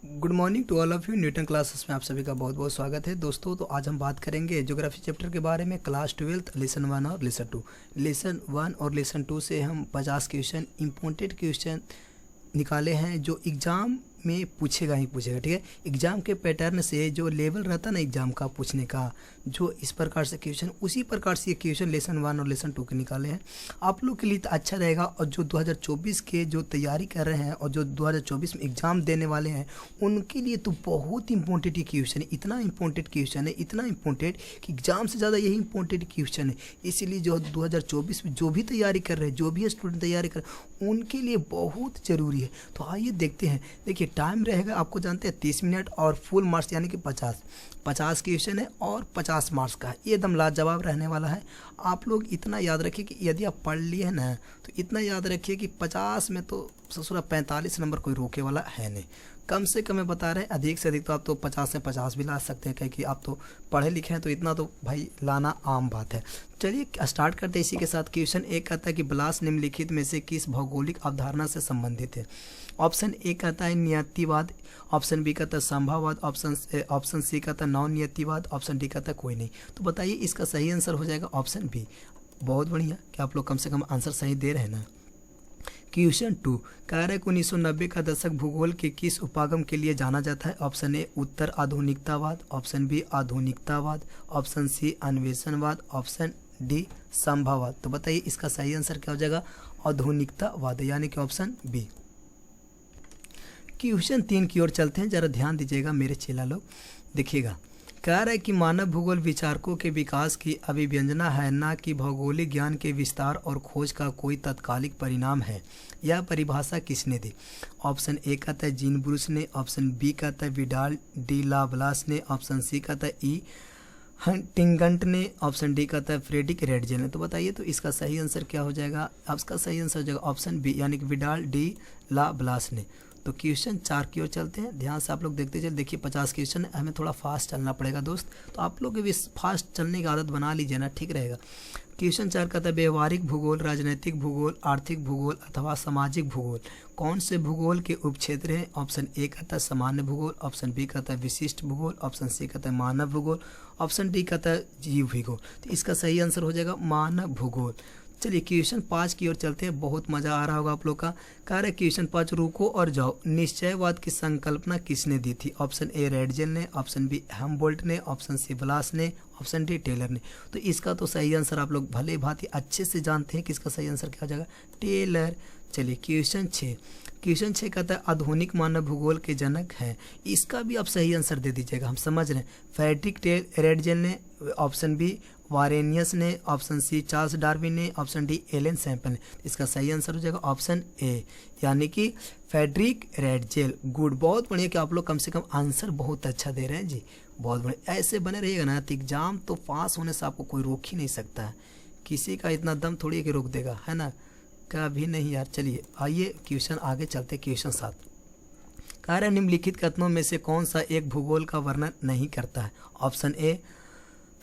Good morning to all of you. Newton classes में आप सभी का बहुत बहुत स्वागत है दोस्तों। तो आज हम बात करेंगे ज्योग्राफी चैप्टर के बारे में, क्लास 12 लेसन 1 और लेसन 2। लेसन 1 और लेसन 2 से हम 50 क्वेश्चन इम्पोर्टेंट क्वेश्चन निकाले हैं जो एग्ज़ाम में पूछेगा ही पूछेगा। ठीक है, एग्ज़ाम के पैटर्न से जो लेवल रहता ना एग्ज़ाम का पूछने का, जो इस प्रकार से क्वेश्चन, उसी प्रकार से ये क्वेश्चन लेसन 1 और लेसन 2 के निकाले हैं। आप लोग के लिए तो अच्छा रहेगा, और जो 2024 के जो तैयारी कर रहे हैं और जो 2024 में एग्ज़ाम देने वाले हैं उनके लिए तो बहुत इंपॉर्टेंट ये क्वेश्चन है। इतना इंपॉर्टेंट क्वेश्चन है, इतना इंपॉर्टेंट कि एग्ज़ाम से ज़्यादा यही इंपॉर्टेंट क्वेश्चन है। इसीलिए जो 2024 में जो भी तैयारी कर रहे हैं, जो भी स्टूडेंट तैयारी कर रहे हैं, उनके लिए बहुत ज़रूरी है। तो आइए देखते हैं। देखिए टाइम रहेगा, आपको जानते हैं 30 मिनट, और फुल मार्क्स यानी कि 50 क्वेश्चन है और 50 मार्क्स का है। ये एकदम लाजवाब रहने वाला है। आप लोग इतना याद रखिए कि यदि आप पढ़ लिए ना तो इतना याद रखिए कि 50 में तो ससुरा 45 नंबर कोई रोके वाला है नहीं। कम से कम बता रहे हैं, अधिक से अधिक तो आप तो 50 से 50 भी ला सकते हैं, क्योंकि आप तो पढ़े लिखे हैं, तो इतना तो भाई लाना आम बात है। चलिए स्टार्ट करते हैं इसी के साथ। क्वेश्चन एक कहता है कि ब्लास निम्नलिखित में से किस भौगोलिक अवधारणा से संबंधित है। ऑप्शन ए कहता है नियतिवाद, ऑप्शन बी कहता है संभाववाद, ऑप्शन सी कहता है नॉन नियतिवाद, ऑप्शन डी कहता है कोई नहीं। तो बताइए इसका सही आंसर हो जाएगा ऑप्शन बी। बहुत बढ़िया कि आप लोग कम से कम आंसर सही दे रहे हैं ना। क्वेश्चन 2 कह रहा है कि 1990 का दशक भूगोल के किस उपागम के लिए जाना जाता है। ऑप्शन ए उत्तर आधुनिकतावाद, ऑप्शन बी आधुनिकतावाद, ऑप्शन सी अन्वेषणवाद, ऑप्शन डी संभाववाद। तो बताइए इसका सही आंसर क्या हो जाएगा, आधुनिकतावाद, यानी कि ऑप्शन बी। क्वेश्चन 3 की ओर चलते हैं, जरा ध्यान दीजिएगा मेरे चेला लोग। देखिएगा कह रहा है कि मानव भूगोल विचारकों के विकास की अभिव्यंजना है, ना कि भौगोलिक ज्ञान के विस्तार और खोज का कोई तत्कालिक परिणाम है। यह परिभाषा किसने दी। ऑप्शन ए कहता है जीन ब्रूस ने, ऑप्शन बी कहता है विडाल डी ला ब्लास ने, ऑप्शन सी कहता है ई हंटिंगटन ने, ऑप्शन डी कहता है फ्रेडरिक रेडजेल ने। तो बताइए तो इसका सही आंसर क्या हो जाएगा। आपका सही आंसर हो जाएगा ऑप्शन बी, यानी कि विडाल डी ला ब्लास ने। तो क्वेश्चन 4 की ओर चलते हैं, ध्यान से आप लोग देखते चलिए। देखिए 50 क्वेश्चन है, हमें थोड़ा फास्ट चलना पड़ेगा दोस्त, तो आप लोग भी फास्ट चलने की आदत बना लीजिए ना, ठीक रहेगा। क्वेश्चन 4 कहता है व्यवहारिक भूगोल, राजनीतिक भूगोल, आर्थिक भूगोल अथवा सामाजिक भूगोल कौन से भूगोल के उपक्षेत्र हैं। ऑप्शन ए कहता है सामान्य भूगोल, ऑप्शन बी कहता है विशिष्ट भूगोल, ऑप्शन सी कहता है मानव भूगोल, ऑप्शन डी कहता है जीव भूगोल। तो इसका सही आंसर हो जाएगा मानव भूगोल। चलिए क्वेश्चन 5 की ओर चलते हैं, बहुत मजा आ रहा होगा आप लोग का। कह रहे क्वेश्चन 5 रुको और जाओ निश्चयवाद की संकल्पना किसने दी थी। ऑप्शन ए रेडजेल ने, ऑप्शन बी हमबोल्ट ने, ऑप्शन सी ब्लास ने, ऑप्शन डी टेलर ने। तो इसका तो सही आंसर आप लोग भले भांति अच्छे से जानते हैं कि इसका सही आंसर क्या हो जाएगा, टेलर। चलिए क्वेश्चन 6 कहता है आधुनिक मानव भूगोल के जनक हैं। इसका भी आप सही आंसर दे दीजिएगा, हम समझ रहे हैं। फ्रेडरिक रेडजेल ने, ऑप्शन बी वारेनियस ने, ऑप्शन सी चार्ल्स डार्विन ने, ऑप्शन डी एलन सैम्पल ने। इसका सही आंसर हो जाएगा ऑप्शन ए, यानी कि फ्रेडरिक रेडजेल। गुड, बहुत बढ़िया कि आप लोग कम से कम आंसर बहुत अच्छा दे रहे हैं जी, बहुत बढ़िया। ऐसे बने रहिएगा ना तो एग्जाम तो पास होने से आपको कोई रोक ही नहीं सकता है। किसी का इतना दम थोड़ी है कि रोक देगा, है ना, कभी नहीं यार। चलिए आइए क्वेश्चन आगे चलते। क्वेश्चन 7 कह रहे निम्नलिखित कथनों में से कौन सा एक भूगोल का वर्णन नहीं करता है। ऑप्शन ए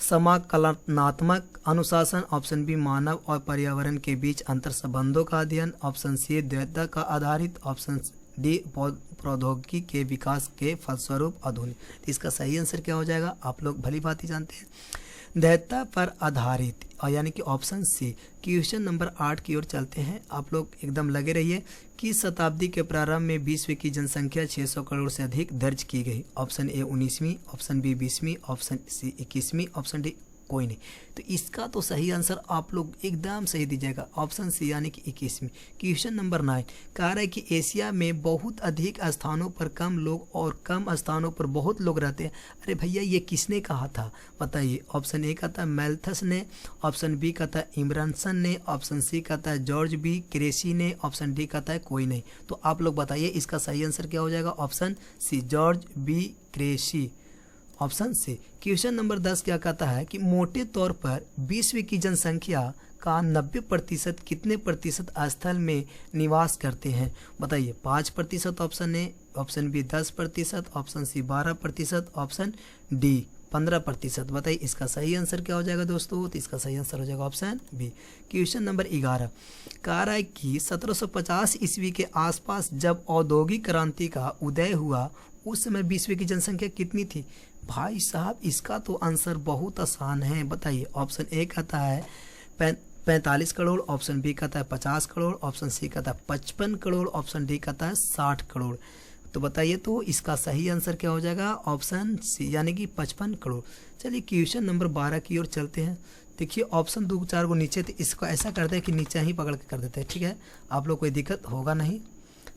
समाकलनात्मक अनुशासन, ऑप्शन बी मानव और पर्यावरण के बीच अंतर संबंधों का अध्ययन, ऑप्शन सी द्वैतता का आधारित, ऑप्शन डी प्रौद्योगिकी के विकास के फलस्वरूप आधुनिक। इसका सही आंसर क्या हो जाएगा, आप लोग भली भांति जानते हैं, द्वैतता पर आधारित, और यानी कि ऑप्शन सी। क्वेश्चन नंबर 8 की ओर चलते हैं, आप लोग एकदम लगे रहिए। किस शताब्दी के प्रारंभ में विश्व की जनसंख्या 600 करोड़ से अधिक दर्ज की गई। ऑप्शन ए 19वीं, ऑप्शन बी 20वीं, ऑप्शन सी 21वीं, ऑप्शन डी कोई नहीं। तो इसका तो सही आंसर आप लोग एकदम सही दीजिएगा, ऑप्शन सी, यानी कि 21वीं। क्वेश्चन नंबर 9 कह रहा है कि एशिया में बहुत अधिक स्थानों पर कम लोग और कम स्थानों पर बहुत लोग रहते हैं। अरे भैया ये किसने कहा था बताइए। ऑप्शन ए कहता है मैल्थस ने, ऑप्शन बी कहता है इमरानसन ने, ऑप्शन सी कहता है जॉर्ज बी क्रेसी ने, ऑप्शन डी कहता है कोई नहीं। तो आप लोग बताइए इसका सही आंसर क्या हो जाएगा, option C, George B Cressey, option C. Question number 10 क्या कहता है कि मोटे तौर पर विश्व की जनसंख्या का 90% कितने प्रतिशत स्थल में निवास करते हैं। बताइए 5% option A, option B 10%, option C 12%, option D 15%। बताइए इसका सही आंसर क्या हो जाएगा दोस्तों। तो इसका सही आंसर हो जाएगा ऑप्शन बी। क्वेश्चन नंबर 11 कह रहा है कि 1750 ईस्वी के आसपास जब औद्योगिक क्रांति का उदय हुआ उस समय विश्व की जनसंख्या कितनी थी? भाई साहब इसका तो आंसर बहुत आसान है, बताइए। ऑप्शन ए कहता है 45 करोड़, ऑप्शन बी कहता है 50 करोड़, ऑप्शन सी कहता है 55 करोड़, ऑप्शन डी कहता है 60 करोड़। तो बताइए तो इसका सही आंसर क्या हो जाएगा? ऑप्शन सी यानी कि 55 करोड़। चलिए क्वेश्चन नंबर 12 की ओर चलते हैं। देखिए ऑप्शन 2-4 को नीचे थे, इसको ऐसा करते हैं कि नीचे ही पकड़ के कर देते हैं, ठीक है, आप लोग कोई दिक्कत होगा नहीं,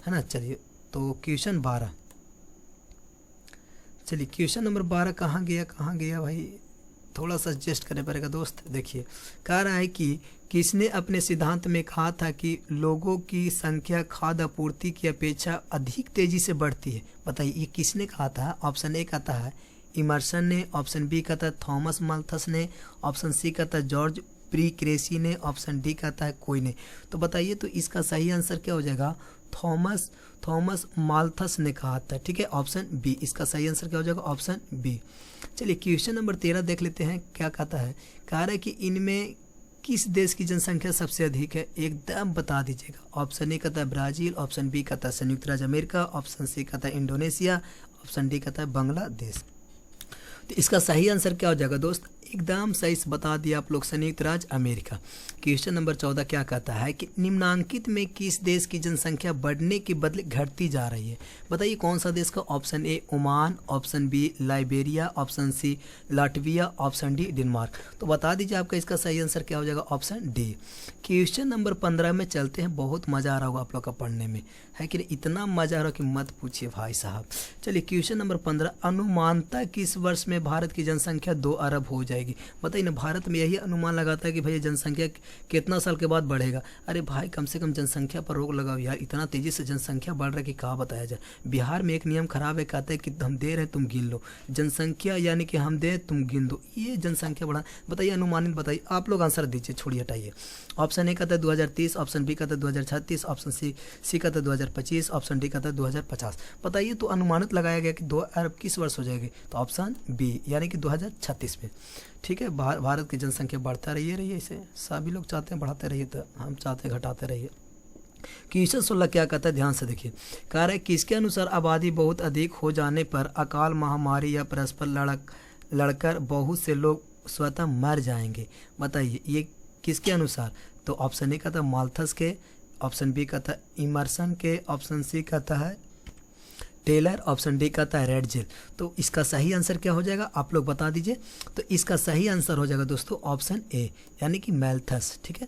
है ना। चलिए तो क्वेश्चन 12, चलिए क्वेश्चन नंबर 12 कहाँ गया भाई, थोड़ा सा एडजस्ट करने पड़ेगा दोस्त। देखिए कह रहा है कि किसने अपने सिद्धांत में कहा था कि लोगों की संख्या खाद्य आपूर्ति की अपेक्षा अधिक तेजी से बढ़ती है? बताइए ये किसने कहा था? ऑप्शन ए कहता है इमर्सन ने, ऑप्शन बी कहता है थॉमस माल्थस ने, ऑप्शन सी कहता है जॉर्ज प्री-क्रेसी ने, ऑप्शन डी कहता है कोई ने। तो बताइए तो इसका सही आंसर क्या हो जाएगा? थॉमस माल्थस ने कहा था, ठीक है, ऑप्शन बी। इसका सही आंसर क्या हो जाएगा? Option B. चलिए क्वेश्चन नंबर 13 देख लेते हैं, क्या कहता है? कह रहा है कि इनमें किस देश की जनसंख्या सबसे अधिक है? एकदम बता दीजिएगा। ऑप्शन ए कहता है ब्राजील, ऑप्शन बी कहता है संयुक्त राज्य अमेरिका, ऑप्शन सी कहता है इंडोनेशिया, ऑप्शन डी कहता है बांग्लादेश। तो इसका सही आंसर क्या हो जाएगा दोस्त? एकदम सही से बता दिया आप लोग, संयुक्त राज्य अमेरिका। क्वेश्चन नंबर 14 क्या कहता है कि निम्नांकित में किस देश की जनसंख्या बढ़ने के बदले घटती जा रही है? बताइए कौन सा देश का? Option A Oman, option B Liberia, option C Latvia, option D Denmark. तो बता दीजिए आपका इसका सही आंसर क्या हो जाएगा? Option D. क्वेश्चन नंबर 15 में चलते हैं, बहुत मजा आ रहा होगा आप लोग का पढ़ने में, है कि नहीं? इतना मजा आ रहा कि मत पूछिए भाई साहब। चलिए क्वेश्चन नंबर 15, अनुमानतः किस वर्ष में भारत की जनसंख्या 2 अरब हो जाएगी? बताइए ना, भारत में यही अनुमान लगाता है कि भैया जनसंख्या कितना साल के बाद बढ़ेगा। अरे भाई कम से कम जनसंख्या पर रोक लगाओ यार, इतना तेजी से जनसंख्या बढ़ रहा है कि कहाँ बताया जाए। बिहार में एक नियम खराब है, कहते हैं कि हम दे रहे हैं तुम गिन लो, जनसंख्या यानी कि हम दे तुम गिन दो, ये जनसंख्या बढ़ा। बताइए अनुमानित, बताइए आप लोग आंसर दीजिए, छोड़िए हटाइए। ऑप्शन ए कहता है 2030, ऑप्शन बी कहता है 2036, ऑप्शन सी कहता है 2025, ऑप्शन डी कहता है 2050। बताइए तो अनुमानित लगाया गया कि 2 अरब किस वर्ष हो जाएगी? तो ऑप्शन बी यानी कि 2036 में, ठीक है। भारत की जनसंख्या बढ़ता रहिए इसे सभी लोग चाहते हैं बढ़ाते रहिए, तो हम चाहते हैं घटाते रहिए। क्वेश्चन 16 क्या कहता है, ध्यान से देखिए। कह रहा है किसके अनुसार आबादी बहुत अधिक हो जाने पर अकाल, महामारी या परस्पर लड़कर बहुत से लोग स्वतः मर जाएंगे? बताइए ये किसके अनुसार? तो ऑप्शन ए कहता है माल्थस के, ऑप्शन बी कहता है इमर्सन के, ऑप्शन सी कहता है टेलर, ऑप्शन डी कहता है रेडजिल। तो इसका सही आंसर क्या हो जाएगा? आप लोग बता दीजिए। तो इसका सही आंसर हो जाएगा दोस्तों ऑप्शन ए यानी कि मैल्थस, ठीक है।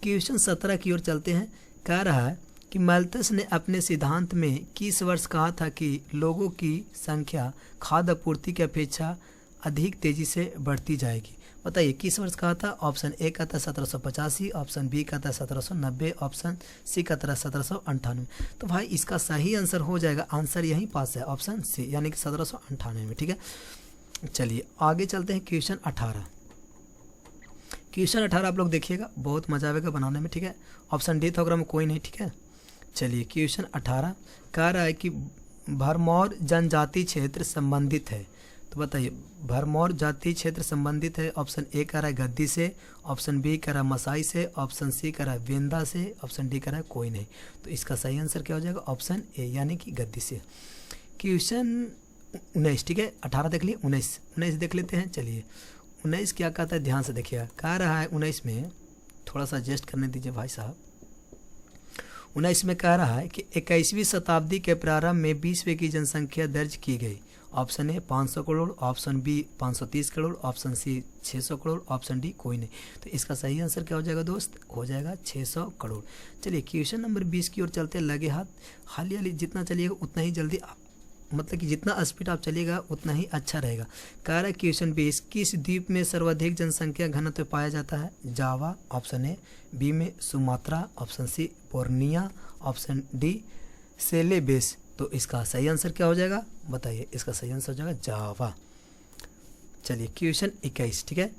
क्वेश्चन 17 की ओर चलते हैं। कह रहा है कि मैल्थस ने अपने सिद्धांत में किस वर्ष कहा था कि लोगों की संख्या खाद्य आपूर्ति की अपेक्षा अधिक तेजी से बढ़ती जाएगी? बताइए किस वर्ष कहा था? ऑप्शन ए कहता है 1785, ऑप्शन बी कहता है 1790, ऑप्शन सी कहता है 1798। तो भाई इसका सही आंसर हो जाएगा, आंसर यहीं पास है, ऑप्शन सी यानी कि 1798 में, ठीक है। चलिए आगे चलते हैं क्वेश्चन 18। क्वेश्चन 18 आप लोग देखिएगा, बहुत मजा आएगा बनाने में, ठीक है। ऑप्शन डी था अगर में कोई नहीं, ठीक है। चलिए क्वेश्चन 18 कह रहा है कि भरमौर जनजाति क्षेत्र संबंधित है। तो बताइए भरमौर जाति क्षेत्र संबंधित है। ऑप्शन ए कह रहा है गद्दी से, ऑप्शन बी कह रहा है मसाई से, ऑप्शन सी कह रहा है वेंदा से, ऑप्शन डी कह रहा है कोई नहीं। तो इसका सही आंसर क्या हो जाएगा? ऑप्शन ए यानी कि गद्दी से। क्वेश्चन 19, ठीक है, 18 देख लिए, 19 देख लेते हैं। चलिए 19 क्या कहता है, ध्यान से देखिएगा। कह रहा है 19 में, थोड़ा सा एडजस्ट करने दीजिए भाई साहब। 19 में कह रहा है कि 21वीं शताब्दी के प्रारंभ में विश्व की जनसंख्या दर्ज की गई। Option A 500 crore, option B 530 crore, option C 600 crore, option D कोई नहीं। तो इसका सही आंसर क्या हो जाएगा दोस्त? हो जाएगा 600 करोड़। चलिए क्वेश्चन नंबर 20 की ओर चलते हैं। लगे हाथ, हाली जितना चलिएगा उतना ही जल्दी, मतलब कि जितना स्पीड आप चलिएगा उतना ही अच्छा रहेगा। कह रहा है क्वेश्चन 20, किस द्वीप में सर्वाधिक जनसंख्या घनत्व पाया जाता है? जावा, ऑप्शन ए, बी में Sumatra, option C Borneo, option D Celebes. तो इसका सही आंसर क्या हो जाएगा? बताइए इसका सही आंसर हो जाएगा जावा। चलिए क्वेश्चन 21, ठीक है।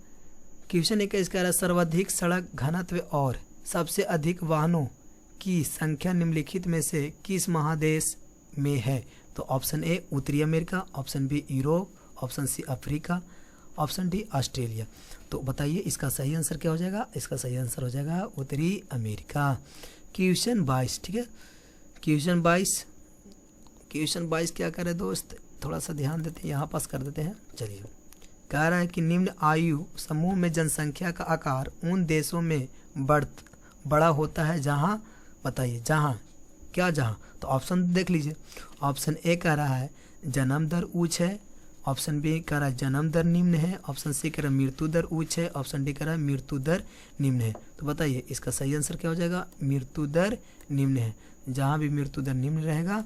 क्वेश्चन 21 कह रहा है सर्वाधिक सड़क घनत्व और सबसे अधिक वाहनों की संख्या निम्नलिखित में से किस महादेश में है? तो ऑप्शन ए उत्तरी America, option B Europe, option C Africa, option D Australia. तो बताइए इसका सही आंसर क्या हो जाएगा? इसका सही आंसर हो जाएगा उत्तरी अमेरिका। क्वेश्चन 22, ठीक है। क्वेश्चन 22 क्या करे दोस्त? थोड़ा सा ध्यान देते हैं, यहाँ पास कर देते हैं। चलिए, कह रहा है कि निम्न आयु समूह में जनसंख्या का आकार उन देशों में बड़ा होता है जहाँ, बताइए जहाँ, क्या जहाँ, तो ऑप्शन देख लीजिए। ऑप्शन ए कह रहा है जन्म दर उच्च है, ऑप्शन बी कह रहा है जन्म दर निम्न है, ऑप्शन सी कह रहा है मृत्यु दर उच्च है, ऑप्शन डी कह रहा है मृत्यु दर निम्न है। तो बताइए इसका सही आंसर क्या हो जाएगा? मृत्यु दर निम्न है। जहाँ भी मृत्यु दर निम्न रहेगा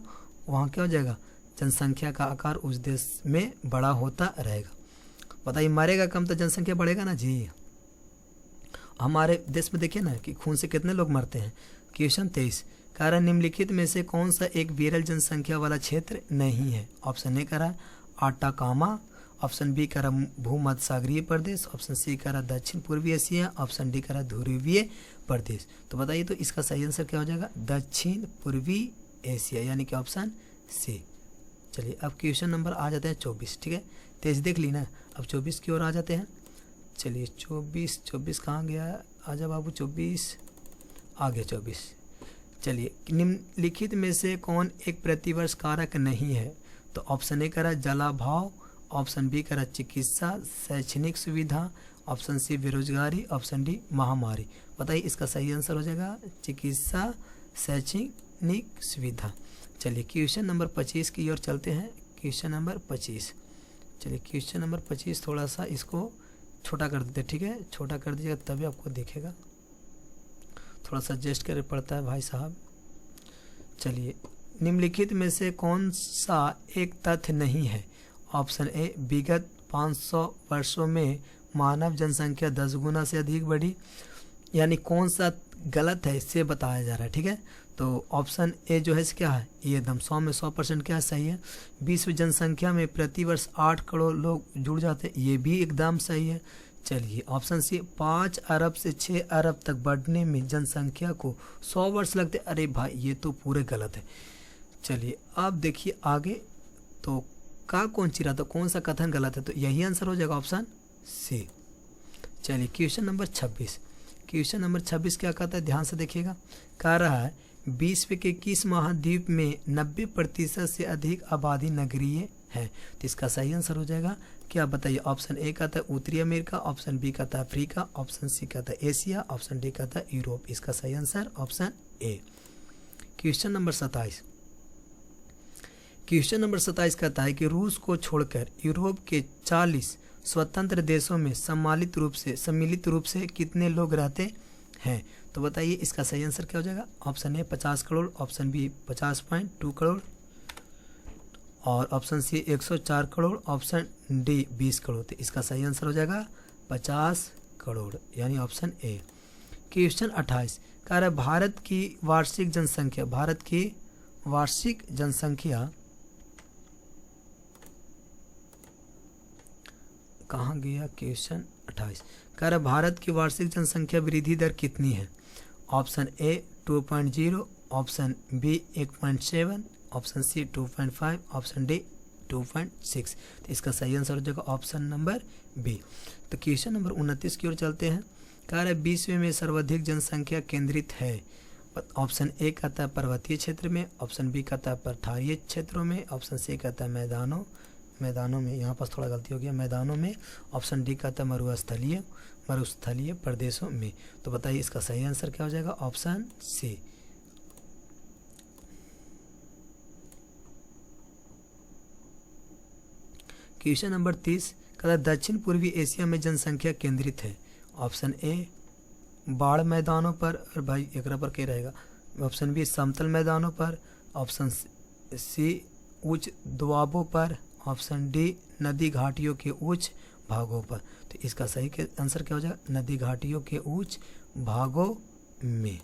वहाँ क्या हो जाएगा? जनसंख्या का आकार उस देश में बड़ा होता रहेगा। बताइए मरेगा कम तो जनसंख्या बढ़ेगा ना जी। हमारे देश में देखिए ना कि खून से कितने लोग मरते हैं। क्वेश्चन 23 कह रहा है निम्नलिखित में से कौन सा एक विरल जनसंख्या वाला क्षेत्र नहीं है? ऑप्शन ए कह रहा है आटाकामा, ऑप्शन बी कह रहा भूमध्य सागरीय प्रदेश, ऑप्शन सी कह रहा दक्षिण पूर्वी एशिया, ऑप्शन डी कह रहा ध्रुवीय प्रदेश। तो बताइए तो इसका सही आंसर क्या हो जाएगा? दक्षिण पूर्वी एशिया, यानी कि ऑप्शन सी। चलिए अब क्वेश्चन नंबर आ जाते हैं 24। ठीक है, 23 देख ली ना, अब 24 की ओर आ जाते हैं। चलिए 24 कहाँ गया? आजा बाबू 24 आ गया 24। चलिए निम्नलिखित में से कौन एक प्रतिवर्ष कारक नहीं है? तो ऑप्शन ए करा जलाभाव, ऑप्शन बी करा चिकित्सा शैक्षणिक सुविधा, ऑप्शन सी बेरोजगारी, ऑप्शन डी महामारी। बताइए इसका सही आंसर हो जाएगा चिकित्सा शैक्षणिक सुविधा। चलिए क्वेश्चन नंबर 25 की ओर चलते हैं। Question number 25। चलिए क्वेश्चन नंबर 25 थोड़ा सा इसको छोटा कर देते, ठीक है, छोटा कर दीजिएगा तभी आपको दिखेगा, थोड़ा सा एडजस्ट करना पड़ता है भाई साहब। चलिए निम्नलिखित में से कौन सा एक तथ्य नहीं है? ऑप्शन ए विगत 500 वर्षों में मानव जनसंख्या 10 गुना से अधिक बढ़ी, यानी कौन सा गलत है इससे बताया जा रहा है। ठीक है, तो ऑप्शन ए जो है क्या है? ये एकदम 100 में 100% क्या सही है। विश्व जनसंख्या में प्रतिवर्ष 8 करोड़ लोग जुड़ जाते हैं, ये भी एकदम सही है। चलिए ऑप्शन सी 5 अरब से 6 अरब तक बढ़ने में जनसंख्या को 100 वर्ष लगते, अरे भाई ये तो पूरे गलत है। चलिए अब देखिए आगे, तो का कौन चिरा था, कौन सा कथन गलत है? तो यही आंसर हो जाएगा ऑप्शन सी। चलिए क्वेश्चन नंबर 26। क्वेश्चन नंबर 26 क्या कहता है? ध्यान से देखिएगा। कह रहा है विश्व के किस महाद्वीप में 90% से अधिक आबादी नगरीय है? तो इसका सही आंसर हो जाएगा क्या? बताइए। ऑप्शन ए कहता है उत्तरी अमेरिका, ऑप्शन बी कहता है अफ्रीका, ऑप्शन सी कहता है एशिया, ऑप्शन डी कहता है यूरोप। इसका सही answer option A. Question number 27। Question number 27 कहता है कि रूस को छोड़कर यूरोप के 40 स्वतंत्र देशों में सम्मिलित रूप से कितने लोग रहते हैं? तो बताइए इसका सही आंसर क्या हो जाएगा? Option A 50 crore, option B 50.2 crore, और option C 104 crore, option D 20 crore. तो इसका सही आंसर हो जाएगा 50 करोड़, यानी ऑप्शन ए। क्वेश्चन 28 कह रहा है भारत की वार्षिक जनसंख्या कहाँ गया? क्वेश्चन 28 कह रहा है भारत की वार्षिक जनसंख्या वृद्धि दर कितनी है? Option A 2.0, option B 1.7, option C 2.5, option D 2.6। तो इसका सही आंसर हो जाएगा ऑप्शन नंबर बी। तो क्वेश्चन नंबर 29 की ओर चलते हैं। कह रहा है विश्व में सर्वाधिक जनसंख्या केंद्रित है? ऑप्शन ए कहता है पर्वतीय क्षेत्र में, ऑप्शन बी कहता है पठारीय क्षेत्रों में, ऑप्शन सी कहता है मैदानों में, यहाँ पास थोड़ा गलती हो गया, मैदानों में, ऑप्शन डी कहता है मरुस्थलीय प्रदेशों में। तो बताइए इसका सही आंसर क्या हो जाएगा? Option C. क्वेश्चन नंबर 30 कहता है दक्षिण पूर्वी एशिया में जनसंख्या केंद्रित है? ऑप्शन ए बाढ़ मैदानों पर, और भाई एक पर क्या रहेगा? ऑप्शन बी समतल मैदानों पर, ऑप्शन सी उच्च दोआबों पर, ऑप्शन डी नदी घाटियों के उच्च भागों पर। तो इसका सही आंसर क्या हो जाएगा? नदी घाटियों के उच्च भागों में।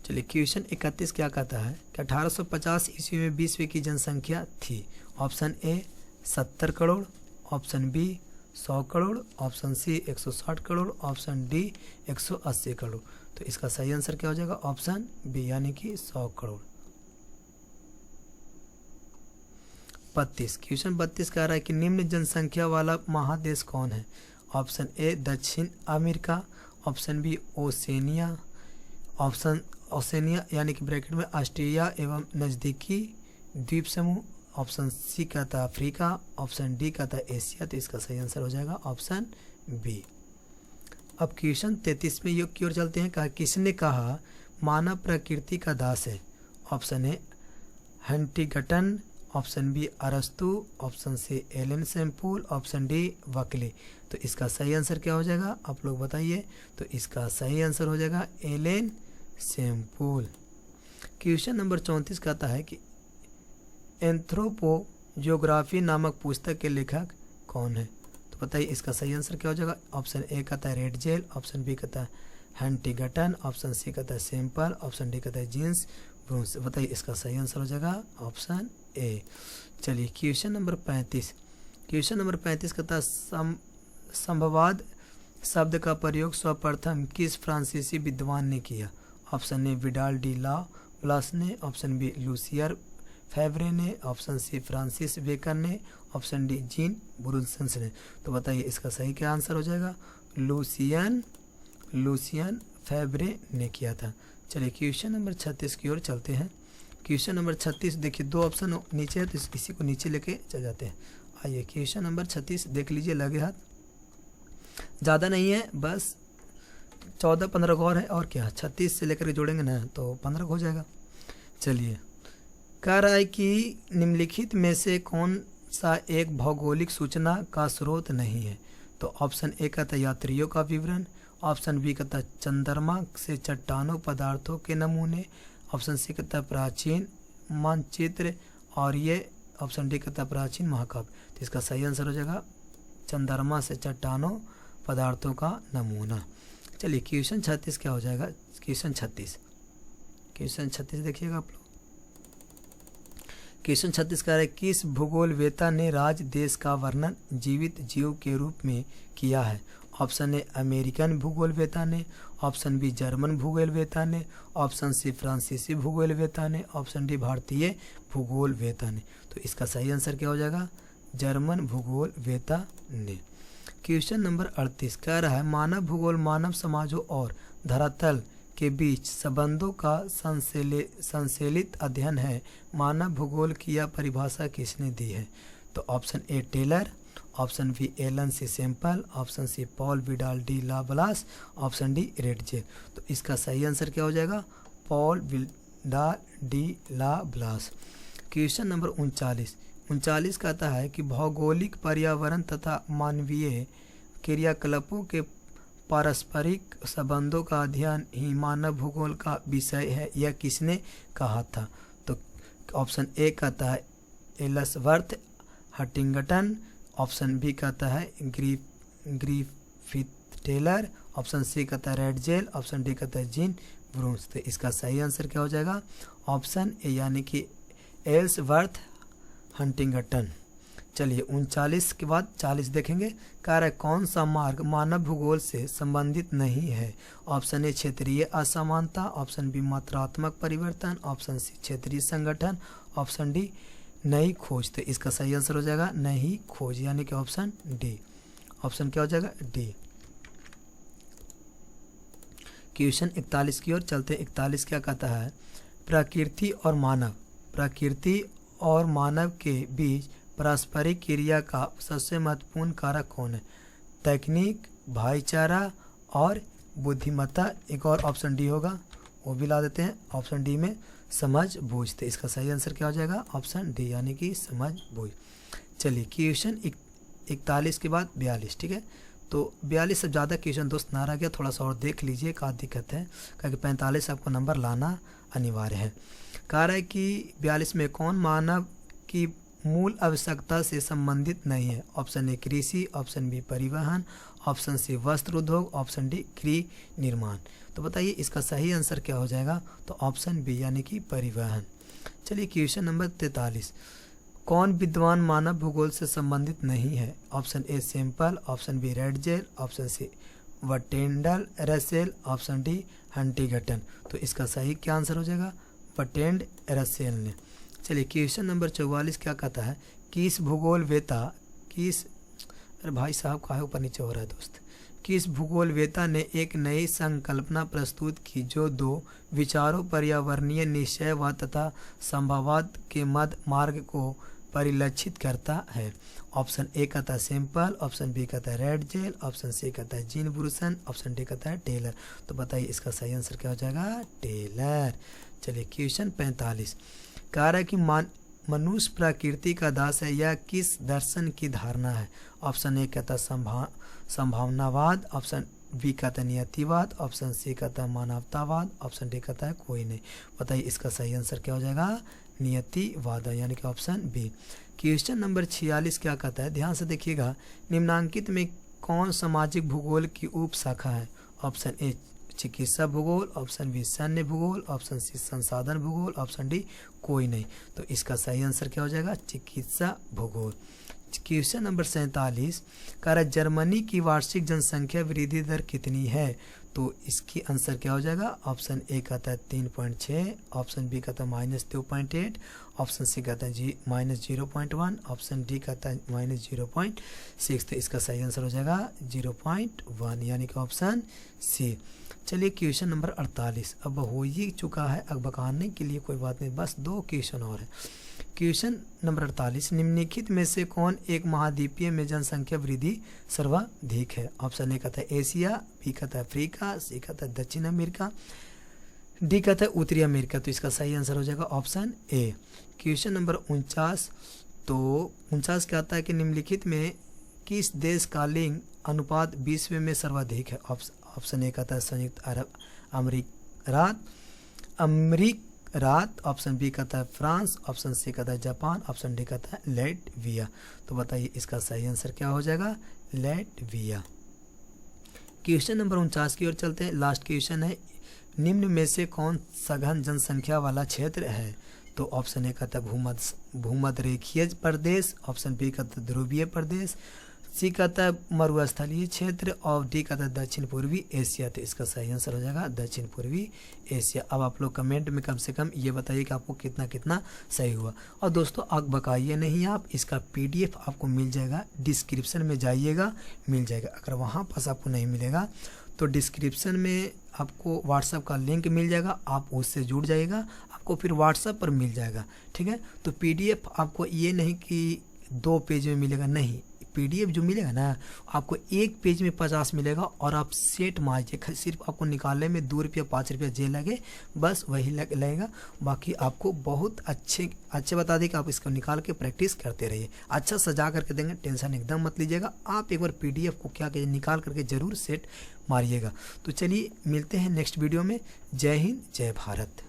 चलिए क्वेश्चन 31 क्या कहता है कि 1850 ईस्वी में विश्व की जनसंख्या थी? Option A 70 crore, option B 100 crore, option C 160 crore, option D 180 crore. तो इसका सही आंसर क्या हो जाएगा? ऑप्शन बी, यानी कि 100 करोड़। 32 क्वेश्चन 32 कह रहा है कि निम्न जनसंख्या वाला महादेश कौन है? ऑप्शन ए दक्षिण America, option B Oceania, option Oceania यानी कि ब्रैकेट में ऑस्ट्रेलिया एवं नज़दीकी द्वीप समूह, ऑप्शन सी कहता है अफ्रीका, ऑप्शन डी कहता है एशिया। तो इसका सही आंसर हो जाएगा ऑप्शन बी। अब क्वेश्चन 33 में योग की ओर चलते हैं। कहा किसने कहा मानव प्रकृति का दास है? Option A Huntington, option B अरस्तु, option C Ellen Semple, option D Buckle. तो इसका सही आंसर क्या हो जाएगा आप लोग बताइए। तो इसका सही आंसर हो जाएगा एलन सैम्पल। क्वेश्चन नंबर 34 कहता है कि एंथ्रोपोजियोग्राफी नामक पुस्तक के लेखक कौन है? तो बताइए इसका सही आंसर क्या हो जाएगा। ऑप्शन ए कहता है रेडजेल, ऑप्शन बी कहता है हंटिंगटन, ऑप्शन सी कहता है सैम्पल, ऑप्शन डी कहता है जीन्स ब्रूस। बताइए इसका सही आंसर हो जाएगा ऑप्शन ए। चलिए क्वेश्चन नंबर 35। क्वेश्चन नंबर 35 कहता है संभववाद शब्द का प्रयोग सर्वप्रथम किस फ्रांसीसी विद्वान ने किया? Option A Vidal de la Blache ने, ऑप्शन बी लूसियर फेवरे ने, ऑप्शन सी फ्रांसिस बेकर ने, ऑप्शन डी जीन ब्रूनसन ने। तो बताइए इसका सही क्या आंसर हो जाएगा। लूसियन फेवरे ने किया था। चलिए क्वेश्चन नंबर 36 की ओर चलते हैं। क्वेश्चन नंबर 36 देखिए दो ऑप्शन नीचे है तो इसी को नीचे लेके चल जाते हैं। आइए क्वेश्चन नंबर 36 देख लीजिए, लगे हाथ, ज़्यादा नहीं है, बस 14-15 और है और क्या 36 से लेकर के जोड़ेंगे ना तो 15 हो जाएगा। चलिए कह रहा है कि निम्नलिखित में से कौन सा एक भौगोलिक सूचना का स्रोत नहीं है? तो ऑप्शन ए कहता है यात्रियों का विवरण, ऑप्शन बी कहता है चंद्रमा से चट्टानों पदार्थों के नमूने, ऑप्शन सी कहता है प्राचीन मानचित्र, और ये ऑप्शन डी कहता है प्राचीन महाकाव्य। तो इसका सही आंसर हो जाएगा चंद्रमा से चट्टानों पदार्थों का नमूना। चलिए क्वेश्चन 36 क्या हो जाएगा। क्वेश्चन 36 देखिएगा आप लोग। क्वेश्चन 36 कह रहा है किस भूगोलवेता ने राज देश का वर्णन जीवित जीव के रूप में किया है? ऑप्शन ए अमेरिकन भूगोलवेता ने, ऑप्शन बी जर्मन भूगोलवेता ने, ऑप्शन सी फ्रांसीसी भूगोलवेता ने, ऑप्शन डी भारतीय भूगोलवेता ने। तो इसका सही आंसर क्या हो जाएगा जर्मन भूगोलवेता ने। क्वेश्चन नंबर 38 कह रहा है मानव भूगोल मानव समाजों और धरातल के बीच संबंधों का संश्लेषित अध्ययन है। मानव भूगोल की यह परिभाषा किसने दी है? तो option A Taylor, option B Ellen C Semple, option C Paul Vidal de la Blache, option D Ratzel. तो इसका सही आंसर क्या हो जाएगा Paul Vidal de la Blache. Question number 39 कहता है कि भौगोलिक पर्यावरण तथा मानवीय क्रियाकलापों के पारस्परिक संबंधों का अध्ययन ही मानव भूगोल का विषय है, यह किसने कहा था? तो ऑप्शन ए कहता है एल्सवर्थ हंटिंगटन, ऑप्शन बी कहता है ग्रिफिथ टेलर, ऑप्शन सी कहता है रेडजेल, ऑप्शन डी कहता है जीन ब्रूस। तो इसका सही आंसर क्या हो जाएगा ऑप्शन ए यानी कि एल्सवर्थ हंटिंगटन। चलिए 39 के बाद 40 देखेंगे। कह रहा है कौन सा मार्ग मानव भूगोल से संबंधित नहीं है? ऑप्शन ए क्षेत्रीय असमानता, ऑप्शन बी मात्रात्मक परिवर्तन, ऑप्शन सी क्षेत्रीय संगठन, ऑप्शन डी नई खोज। तो इसका सही आंसर हो जाएगा नई खोज यानी कि ऑप्शन डी। ऑप्शन क्या हो जाएगा डी। क्वेश्चन 41 की ओर चलते हैं। 41 क्या कहता है प्रकृति और मानव के बीच पारस्परिक क्रिया का सबसे महत्वपूर्ण कारक कौन है? तकनीक, भाईचारा और बुद्धिमत्ता। एक और ऑप्शन डी होगा वो भी ला देते हैं ऑप्शन डी में समझ बूझ। तो इसका सही आंसर क्या हो जाएगा ऑप्शन डी यानी कि समझ बूझ। चलिए क्वेश्चन 41 के बाद 42 ठीक है। तो 42 से ज़्यादा क्वेश्चन दोस्त ना रह गया, थोड़ा सा और देख लीजिए का दिक्कत है क्योंकि 45 आपको नंबर लाना अनिवार्य है। कह रहा है कि 42 में कौन मानव की मूल आवश्यकता से संबंधित नहीं है? ऑप्शन ए कृषि, ऑप्शन बी परिवहन, ऑप्शन सी वस्त्र उद्योग, ऑप्शन डी गृह निर्माण। तो बताइए इसका सही आंसर क्या हो जाएगा? तो ऑप्शन बी यानी कि परिवहन। चलिए क्वेश्चन नंबर 43 कौन विद्वान मानव भूगोल से संबंधित नहीं है? Option A Semple, option B Ratzel, option C वटेंडल रसेल, ऑप्शन डी हंटिंगटन। तो इसका सही क्या आंसर हो जाएगा वटेंड रसेल ने। चलिए क्वेश्चन नंबर 44 क्या कहता है अरे भाई साहब काहे ऊपर नीचे हो रहा है दोस्त। किस भूगोलवेत्ता ने एक नई संकल्पना प्रस्तुत की जो दो विचारों पर्यावरणीय निश्चयवाद तथा संभाववाद के मध्य मार्ग को परिलक्षित करता है? ऑप्शन ए कहता है सिंपल, ऑप्शन बी कहता है रेड जेल, ऑप्शन सी कहता है जीन ब्रूसन, ऑप्शन डी कहता है टेलर। तो बताइए इसका सही आंसर क्या हो जाएगा? टेलर। चलिए क्वेश्चन 45 कह रहा है कि मनुष्य प्रकृति का दास है, यह किस दर्शन की धारणा है? ऑप्शन ए कहता है संभावनावाद, ऑप्शन बी कहता है नियतिवाद, ऑप्शन सी कहता है मानवतावाद, ऑप्शन डी कहता है कोई नहीं। बताइए इसका सही आंसर क्या हो जाएगा? नियतिवाद, यानी कि ऑप्शन बी। क्वेश्चन नंबर 46 क्या कहता है? ध्यान से देखिएगा, निम्नांकित में कौन सामाजिक भूगोल की उप शाखा है? ऑप्शन ए चिकित्सा भूगोल, ऑप्शन बी सैन्य भूगोल, ऑप्शन सी संसाधन भूगोल, ऑप्शन डी कोई नहीं। तो इसका सही आंसर क्या हो जाएगा? चिकित्सा भूगोल। क्वेश्चन नंबर 47 कह रहा है जर्मनी की वार्षिक जनसंख्या वृद्धि दर कितनी है? तो इसकी आंसर क्या हो जाएगा? ऑप्शन ए कहता है 3.6, ऑप्शन बी कहता है -2.8, ऑप्शन सी कहता है -0.1, ऑप्शन डी कहता है -0.6। तो इसका सही आंसर हो जाएगा 0.1, यानी कि ऑप्शन सी। चलिए क्वेश्चन नंबर 48 अब हो ही चुका है, अब बकाने के लिए कोई बात नहीं, बस 2 क्वेश्चन और है। क्वेश्चन नंबर 48 निम्नलिखित में से कौन एक महाद्वीपीय में जनसंख्या वृद्धि सर्वाधिक है? ऑप्शन ए कहता है एशिया, बी कहता है अफ्रीका, सी कहता है दक्षिण अमेरिका, डी कहता है उत्तरी अमेरिका। तो इसका सही आंसर हो जाएगा ऑप्शन ए। क्वेश्चन नंबर 49 तो 49 कहता है कि निम्नलिखित में किस देश का लिंग अनुपात विश्व में सर्वाधिक है? ऑप्शन ए कहता है संयुक्त अरब अमीरात, ऑप्शन बी कहता है फ्रांस, ऑप्शन सी कहता है जापान, ऑप्शन डी कहता है लैटविया। तो बताइए इसका सही आंसर क्या हो जाएगा? लैटविया। क्वेश्चन नंबर 49 की ओर चलते हैं। लास्ट क्वेश्चन है, निम्न में से कौन सघन जनसंख्या वाला क्षेत्र है? तो ऑप्शन ए कहता है भूमध्य रेखीय प्रदेश, ऑप्शन बी कहता है ध्रुवीय प्रदेश, सी कहता है मरुस्थलीय क्षेत्र, और डी कहता है दक्षिण पूर्वी एशिया। तो इसका सही आंसर हो जाएगा दक्षिण पूर्वी एशिया। अब आप लोग कमेंट में कम से कम ये बताइए कि आपको कितना कितना सही हुआ। और दोस्तों आग बकाइए नहीं आप, इसका PDF आपको मिल जाएगा, डिस्क्रिप्शन में जाइएगा मिल जाएगा। अगर वहाँ पास आपको नहीं मिलेगा तो डिस्क्रिप्शन में आपको व्हाट्सएप का लिंक मिल जाएगा, आप उससे जुड़ जाइएगा, आपको फिर व्हाट्सएप पर मिल जाएगा। ठीक है, तो PDF आपको ये नहीं कि 2 पेज में मिलेगा, नहीं, PDF जो मिलेगा ना आपको 1 पेज में 50 मिलेगा, और आप सेट मारिए, सिर्फ आपको निकालने में 2 रुपया 5 रुपया जे लगे, बस वही लगेगा। बाकी आपको बहुत अच्छे बता दें कि आप इसको निकाल के प्रैक्टिस करते रहिए, अच्छा सजा करके देंगे, टेंशन एकदम मत लीजिएगा। आप एक बार PDF को क्या कीजिए, निकाल करके ज़रूर सेट मारिएगा। तो चलिए मिलते हैं नेक्स्ट वीडियो में। जय हिंद, जय भारत।